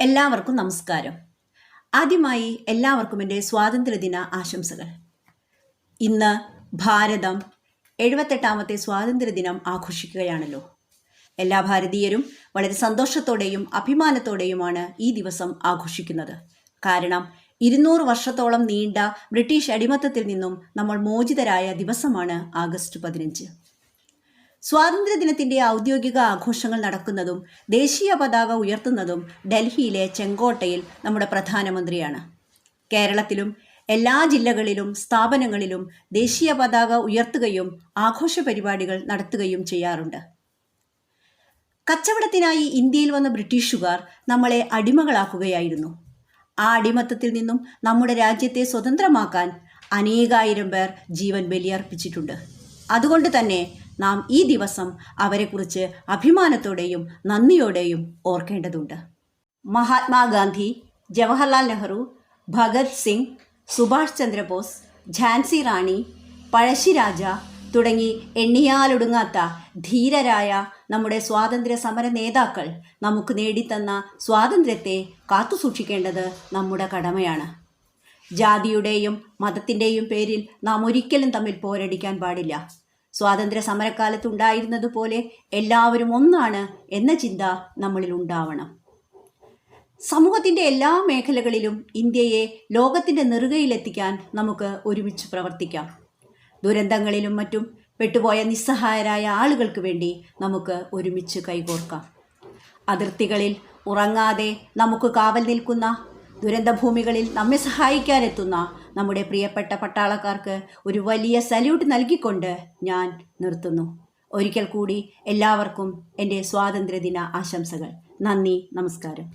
എല്ലാവർക്കും നമസ്കാരം. ആദ്യമായി എല്ലാവർക്കും എൻ്റെ സ്വാതന്ത്ര്യദിന ആശംസകൾ. ഇന്ന് ഭാരതം 78ാമത്തെ സ്വാതന്ത്ര്യദിനം ആഘോഷിക്കുകയാണല്ലോ. എല്ലാ ഭാരതീയരും വളരെ സന്തോഷത്തോടെയും അഭിമാനത്തോടെയുമാണ് ഈ ദിവസം ആഘോഷിക്കുന്നത്. കാരണം 200 വർഷത്തോളം നീണ്ട ബ്രിട്ടീഷ് അടിമത്തത്തിൽ നിന്നും നമ്മൾ മോചിതരായ ദിവസമാണ് ആഗസ്റ്റ് 15. സ്വാതന്ത്ര്യദിനത്തിൻ്റെ ഔദ്യോഗിക ആഘോഷങ്ങൾ നടക്കുന്നതും ദേശീയ പതാക ഉയർത്തുന്നതും ഡൽഹിയിലെ ചെങ്കോട്ടയിൽ നമ്മുടെ പ്രധാനമന്ത്രിയാണ്. കേരളത്തിലും എല്ലാ ജില്ലകളിലും സ്ഥാപനങ്ങളിലും ദേശീയ പതാക ഉയർത്തുകയും ആഘോഷ പരിപാടികൾ നടത്തുകയും ചെയ്യാറുണ്ട്. കച്ചവടത്തിനായി ഇന്ത്യയിൽ വന്ന ബ്രിട്ടീഷുകാർ നമ്മളെ അടിമകളാക്കുകയായിരുന്നു. ആ അടിമത്തത്തിൽ നിന്നും നമ്മുടെ രാജ്യത്തെ സ്വതന്ത്രമാക്കാൻ അനേകായിരം പേർ ജീവൻ ബലിയർപ്പിച്ചിട്ടുണ്ട്. അതുകൊണ്ട് തന്നെ നാം ഈ ദിവസം അവരെക്കുറിച്ച് അഭിമാനത്തോടെയും നന്ദിയോടെയും ഓർക്കേണ്ടതുണ്ട്. മഹാത്മാഗാന്ധി, ജവഹർലാൽ നെഹ്റു, ഭഗത് സിംഗ്, സുഭാഷ് ചന്ദ്രബോസ്, ഝാൻസി റാണി, പഴശ്ശിരാജ തുടങ്ങി എണ്ണിയാലൊടുങ്ങാത്ത ധീരരായ നമ്മുടെ സ്വാതന്ത്ര്യ സമര നേതാക്കൾ നമുക്ക് നേടിത്തന്ന സ്വാതന്ത്ര്യത്തെ കാത്തുസൂക്ഷിക്കേണ്ടത് നമ്മുടെ കടമയാണ്. ജാതിയുടെയും മതത്തിൻ്റെയും പേരിൽ നാം ഒരിക്കലും തമ്മിൽ പോരടിക്കാൻ പാടില്ല. സ്വാതന്ത്ര്യ സമരക്കാലത്തുണ്ടായിരുന്നതുപോലെ എല്ലാവരും ഒന്നാണ് എന്ന ചിന്ത നമ്മളിൽ ഉണ്ടാവണം. സമൂഹത്തിൻ്റെ എല്ലാ മേഖലകളിലും ഇന്ത്യയെ ലോകത്തിൻ്റെ നെറുകയിലെത്തിക്കാൻ നമുക്ക് ഒരുമിച്ച് പ്രവർത്തിക്കാം. ദുരന്തങ്ങളിലും മറ്റും പെട്ടുപോയ നിസ്സഹായരായ ആളുകൾക്ക് വേണ്ടി നമുക്ക് ഒരുമിച്ച് കൈകോർക്കാം. അതിർത്തികളിൽ ഉറങ്ങാതെ നമുക്ക് കാവൽ നിൽക്കുന്ന, ദുരന്തഭൂമികളിൽ നമ്മെ സഹായിക്കാനെത്തുന്ന നമ്മുടെ പ്രിയപ്പെട്ട പട്ടാളക്കാർക്ക് ഒരു വലിയ സല്യൂട്ട് നൽകിക്കൊണ്ട് ഞാൻ നിർത്തുന്നു. ഒരിക്കൽ കൂടി എല്ലാവർക്കും എൻ്റെ സ്വാതന്ത്ര്യദിന ആശംസകൾ. നന്ദി, നമസ്കാരം.